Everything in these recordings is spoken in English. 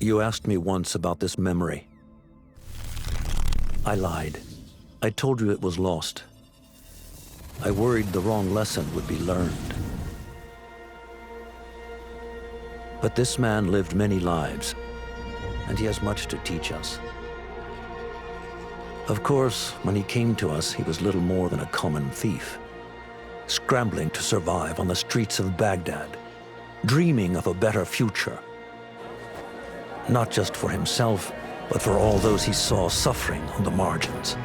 You asked me once about this memory. I lied. I told you it was lost. I worried the wrong lesson would be learned. But this man lived many lives, and he has much to teach us. Of course, when he came to us, he was little more than a common thief, scrambling to survive on the streets of Baghdad, dreaming of a better future. Not just for himself, but for all those he saw suffering on the margins.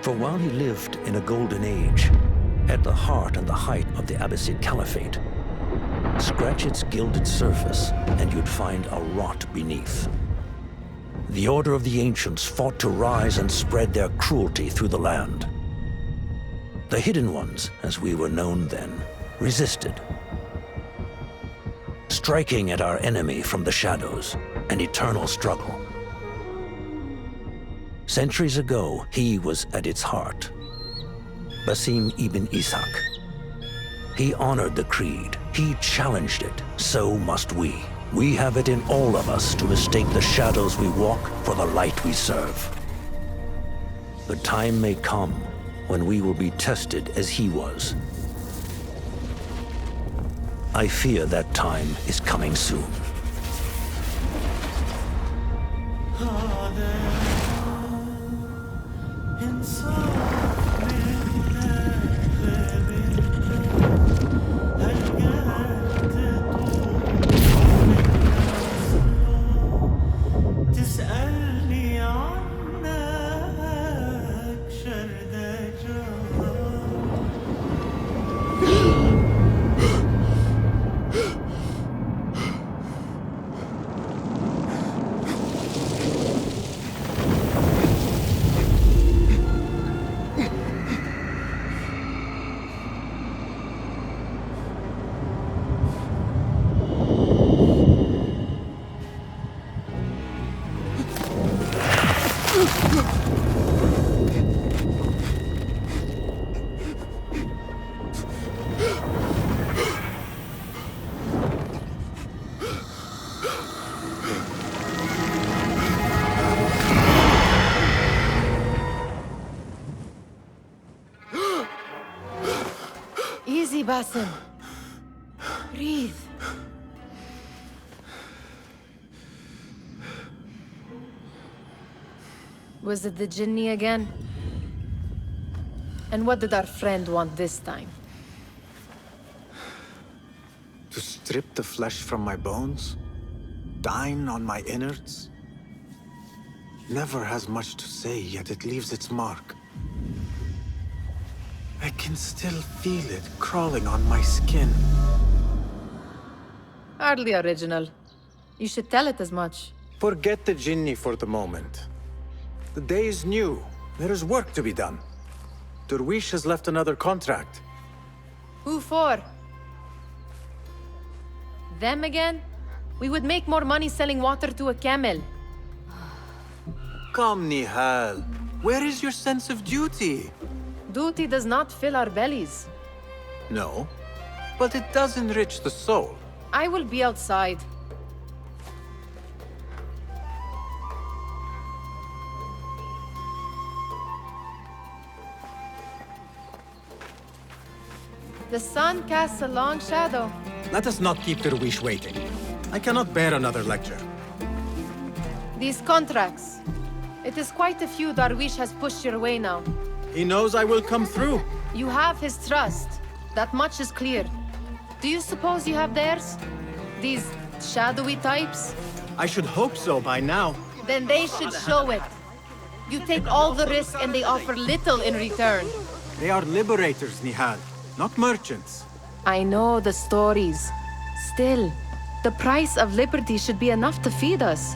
For while he lived in a golden age, at the heart and the height of the Abbasid Caliphate, scratch its gilded surface and you'd find a rot beneath. The Order of the Ancients fought to rise and spread their cruelty through the land. The Hidden Ones, as we were known then, resisted, striking at our enemy from the shadows, an eternal struggle. Centuries ago, he was at its heart. Basim ibn Ishaq. He honored the creed. He challenged it. So must we. We have it in all of us to mistake the shadows we walk for the light we serve. The time may come when we will be tested as he was. I fear that time is coming soon. Easy, Basim. Breathe. Was it the Jinni again? And what did our friend want this time? To strip the flesh from my bones? Dine on my innards? Never has much to say, yet it leaves its mark. I can still feel it crawling on my skin. Hardly original. You should tell it as much. Forget the Jinni for the moment. The day is new. There is work to be done. Derwish has left another contract. Who for? Them again? We would make more money selling water to a camel. Come, Nihal. Where is your sense of duty? Duty does not fill our bellies. No, but it does enrich the soul. I will be outside. The sun casts a long shadow. Let us not keep Derwish waiting. I cannot bear another lecture. These contracts. It is quite a few Darwish has pushed your way now. He knows I will come through. You have his trust. That much is clear. Do you suppose you have theirs? These shadowy types? I should hope so by now. Then they should show it. You take all the risk and they offer little in return. They are liberators, Nihal, not merchants. I know the stories. Still, the price of liberty should be enough to feed us.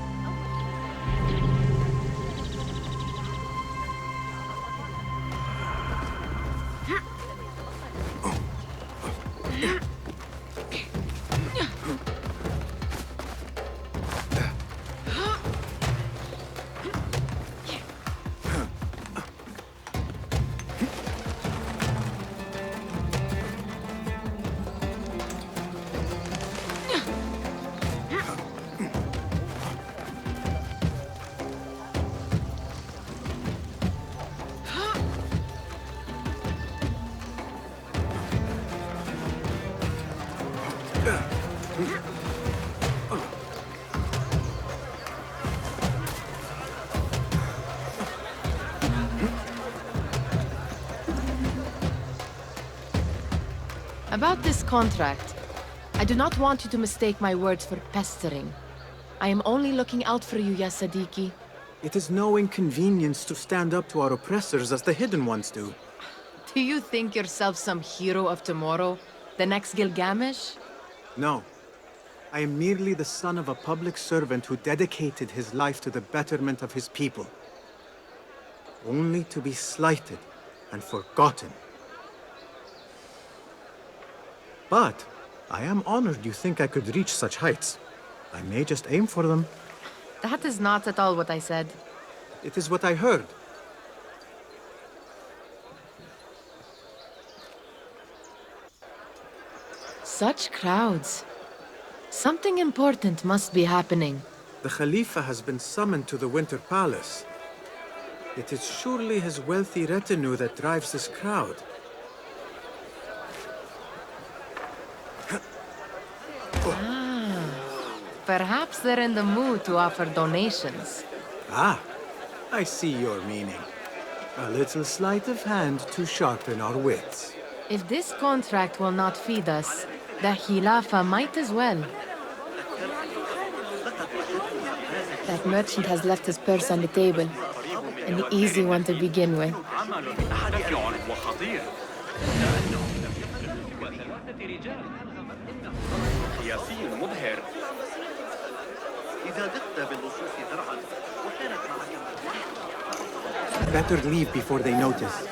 About this contract, I do not want you to mistake my words for pestering. I am only looking out for you, ya Sadiki. It is no inconvenience to stand up to our oppressors as the Hidden Ones do. Do you think yourself some hero of tomorrow? The next Gilgamesh? No. I am merely the son of a public servant who dedicated his life to the betterment of his people. Only to be slighted and forgotten. But I am honored you think I could reach such heights. I may just aim for them. That is not at all what I said. It is what I heard. Such crowds. Something important must be happening. The Khalifa has been summoned to the Winter Palace. It is surely his wealthy retinue that drives this crowd. Perhaps they're in the mood to offer donations. Ah, I see your meaning. A little sleight of hand to sharpen our wits. If this contract will not feed us, the Khilafah might as well. That merchant has left his purse on the table. An easy one to begin with. Better leave before they notice.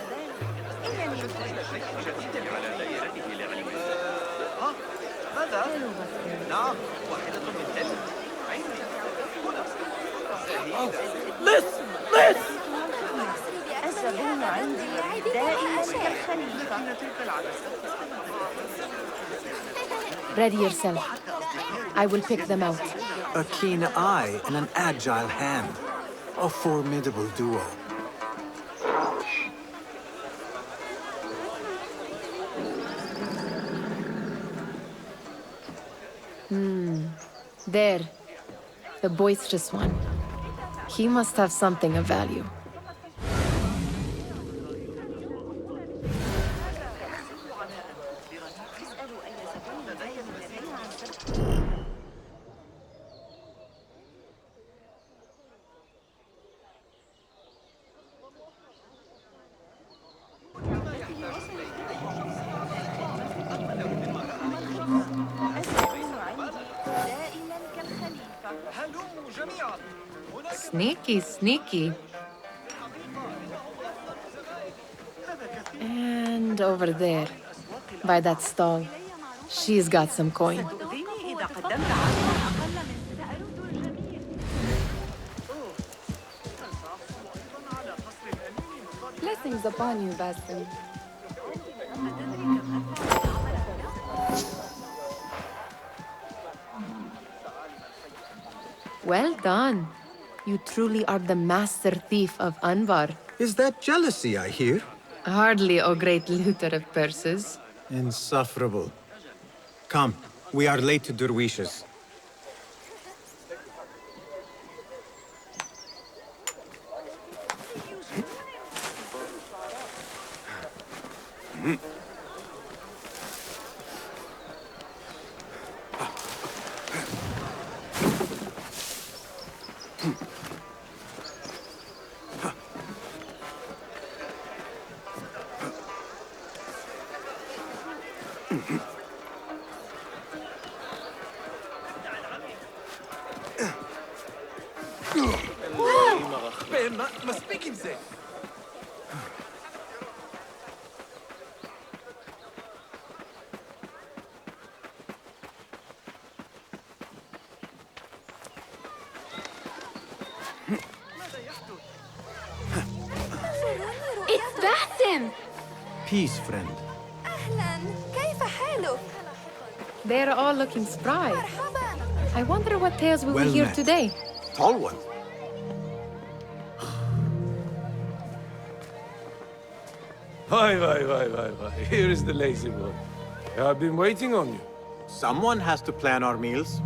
الزبون عندي دائما كالخليفة. Ready yourself. I will pick them out. A keen eye and an agile hand. A formidable duo. There. The boisterous one. He must have something of value. Sneaky, sneaky. And over there, by that stall, she's got some coin. Blessings upon you, Basim. Well done. You truly are the master thief of Anbar. Is that jealousy I hear? Hardly, O great looter of purses. Insufferable. Come, we are late to Derwishes. It's Basim! Peace, friend. أهلاً، كيف حالك؟ They're all looking spry. مرحباً. I wonder what tales we will Well hear met. today. Tall one. Why. Here is the lazy boy. I've been waiting on you. Someone has to plan our meals.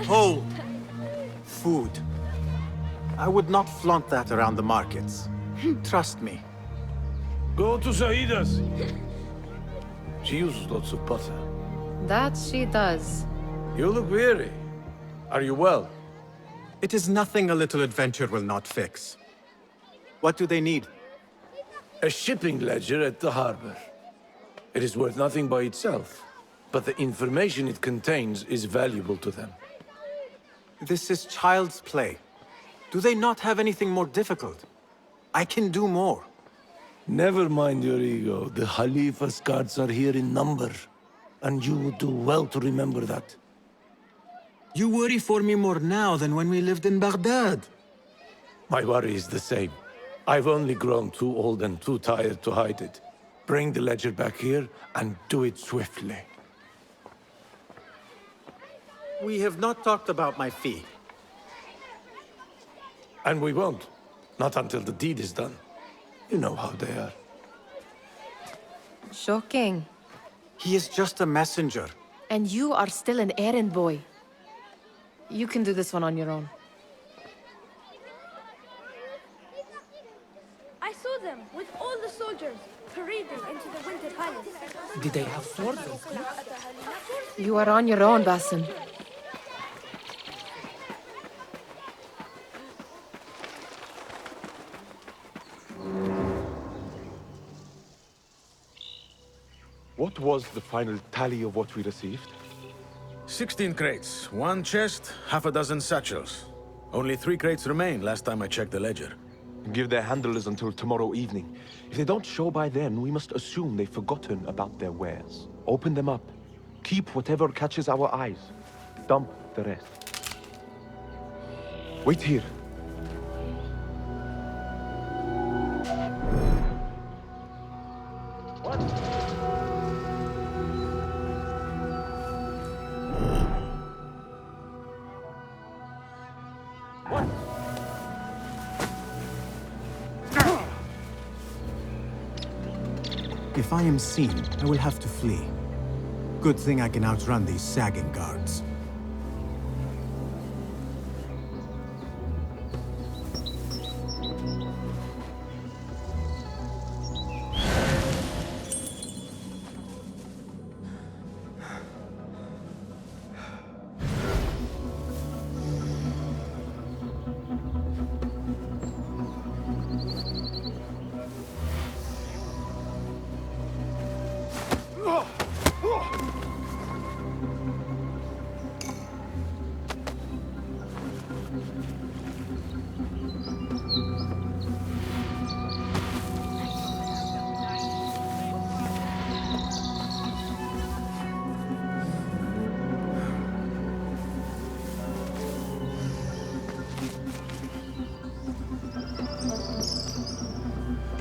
Hold. Food. I would not flaunt that around the markets. Trust me. Go to Zaida's. She uses lots of butter. That she does. You look weary. Are you well? It is nothing a little adventure will not fix. What do they need? A shipping ledger at the harbor. It is worth nothing by itself, but the information it contains is valuable to them. This is child's play. Do they not have anything more difficult? I can do more. Never mind your ego. The Khalifa's guards are here in number, and you would do well to remember that. You worry for me more now than when we lived in Baghdad. My worry is the same. I've only grown too old and too tired to hide it. Bring the ledger back here, and do it swiftly. We have not talked about my fee. And we won't. Not until the deed is done. You know how they are. Shocking. He is just a messenger. And you are still an errand boy. You can do this one on your own. I saw them with all the soldiers parading into the Winter Palace. Did they have swords? You are on your own, Basim. What was the final tally of what we received? 16 crates, 1 chest, half a dozen satchels. Only 3 crates remain last time I checked the ledger. Give their handlers until tomorrow evening. If they don't show by then, we must assume they've forgotten about their wares. Open them up. Keep whatever catches our eyes. Dump the rest. Wait here. If I am seen, I will have to flee. Good thing I can outrun these sagging guards.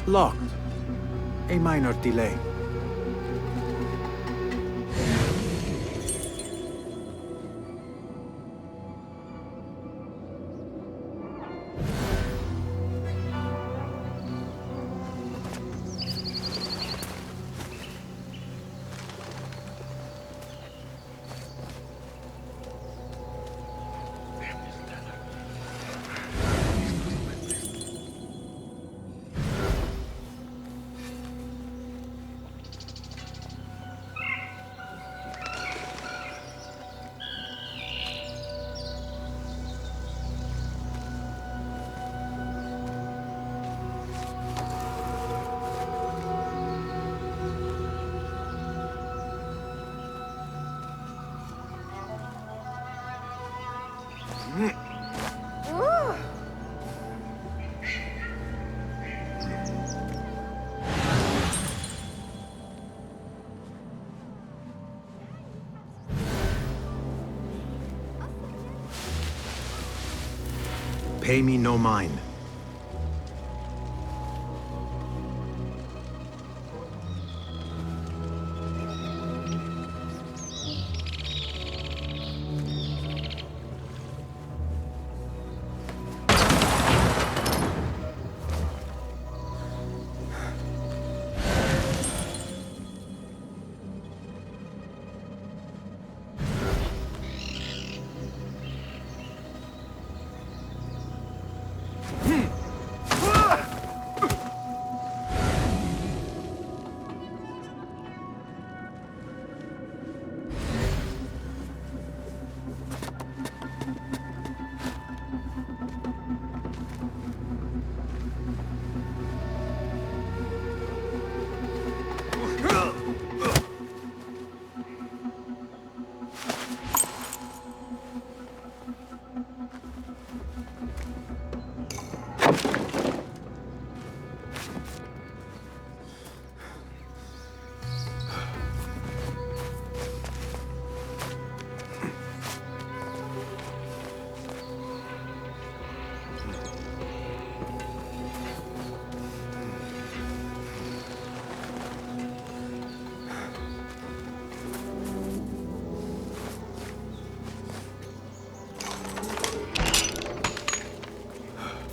Locked. A minor delay. Pay me no mind.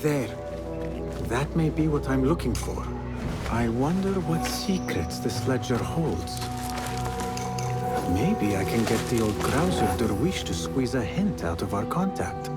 There. That may be what I'm looking for. I wonder what secrets this ledger holds. Maybe I can get the old grouser Derwish to squeeze a hint out of our contact.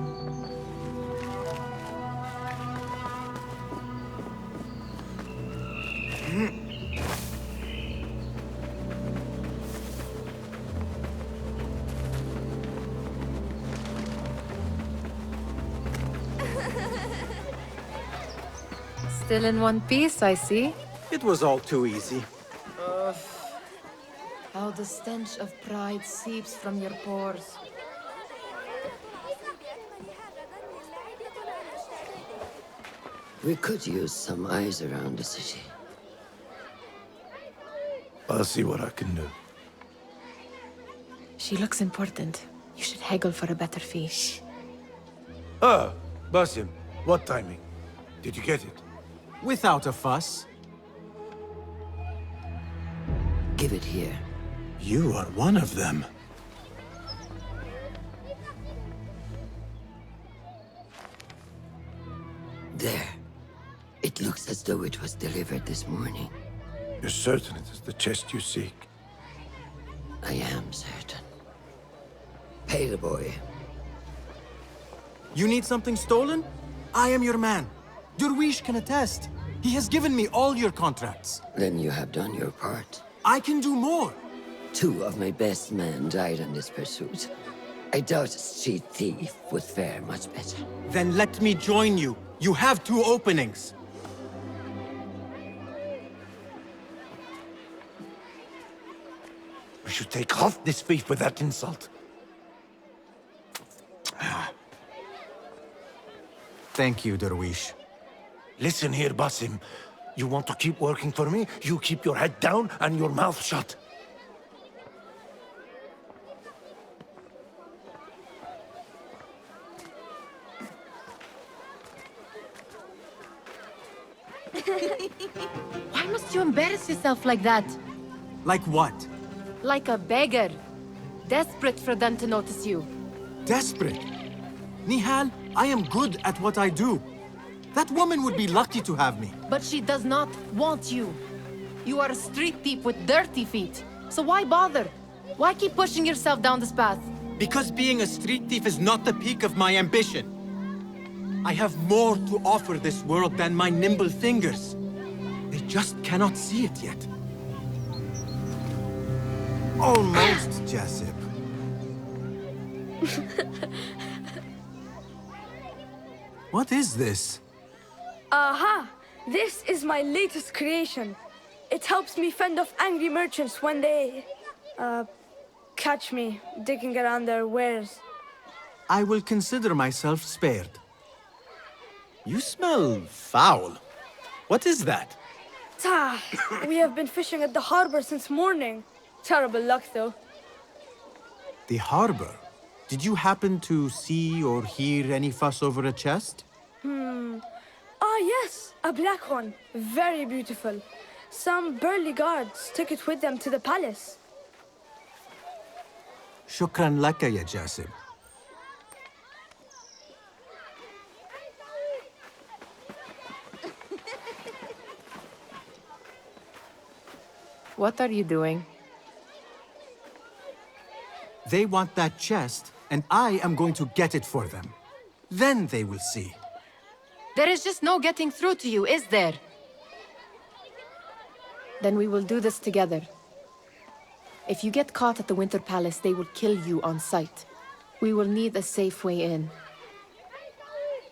Still in one piece, I see. It was all too easy. How the stench of pride seeps from your pores. We could use some eyes around the city. I'll see what I can do. She looks important. You should haggle for a better fee. Ah, Basim, what timing? Did you get it? Without a fuss. Give it here. You are one of them. There. It looks as though it was delivered this morning. You're certain it is the chest you seek? I am certain. Pay the boy. You need something stolen? I am your man. Derwish can attest. He has given me all your contracts. Then you have done your part. I can do more. 2 of my best men died in this pursuit. I doubt a street thief would fare much better. Then let me join you. You have 2 openings. We should take half this thief with that insult. Thank you, Derwish. Listen here, Basim. You want to keep working for me? You keep your head down and your mouth shut. Why must you embarrass yourself like that? Like what? Like a beggar. Desperate for them to notice you. Desperate? Nihal, I am good at what I do. That woman would be lucky to have me. But she does not want you. You are a street thief with dirty feet. So why bother? Why keep pushing yourself down this path? Because being a street thief is not the peak of my ambition. I have more to offer this world than my nimble fingers. They just cannot see it yet. Almost, Jessup. What is this? Aha! This is my latest creation. It helps me fend off angry merchants when they... catch me digging around their wares. I will consider myself spared. You smell foul. What is that? Tah! We have been fishing at the harbor since morning. Terrible luck, though. The harbor? Did you happen to see or hear any fuss over a chest? Ah, yes, a black one. Very beautiful. Some burly guards took it with them to the palace. Shukran laka, ya Jasib. What are you doing? They want that chest, and I am going to get it for them. Then they will see. There is just no getting through to you, is there? Then we will do this together. If you get caught at the Winter Palace, they will kill you on sight. We will need a safe way in.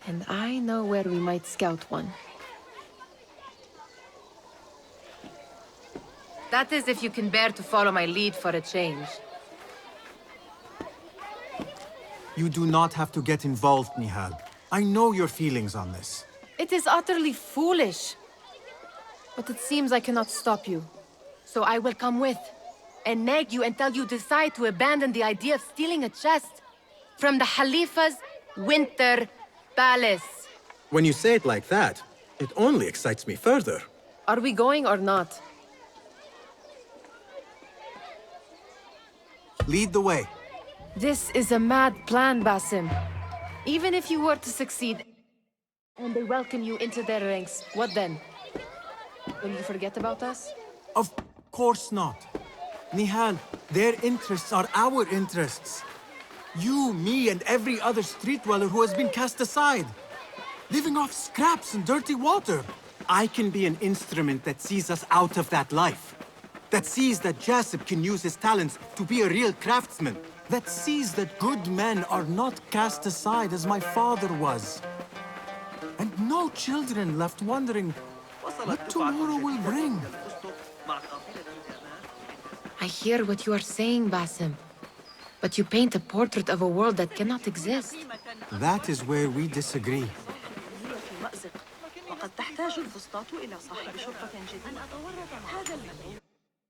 And I know where we might scout one. That is if you can bear to follow my lead for a change. You do not have to get involved, Nihal. I know your feelings on this. It is utterly foolish. But it seems I cannot stop you. So I will come with, and nag you until you decide to abandon the idea of stealing a chest from the Khalifa's Winter Palace. When you say it like that, it only excites me further. Are we going or not? Lead the way. This is a mad plan, Basim. Even if you were to succeed, And they welcome you into their ranks. What then? Will you forget about us? Of course not. Nihal, their interests are our interests. You, me, and every other street dweller who has been cast aside. Living off scraps and dirty water. I can be an instrument that sees us out of that life. That sees that Jasip can use his talents to be a real craftsman. That sees that good men are not cast aside as my father was. And no children left wondering what tomorrow will bring. I hear what you are saying, Basim. But you paint a portrait of a world that cannot exist. That is where we disagree. وقد تحتاج الفسطاط إلى صاحب شرطة جديد.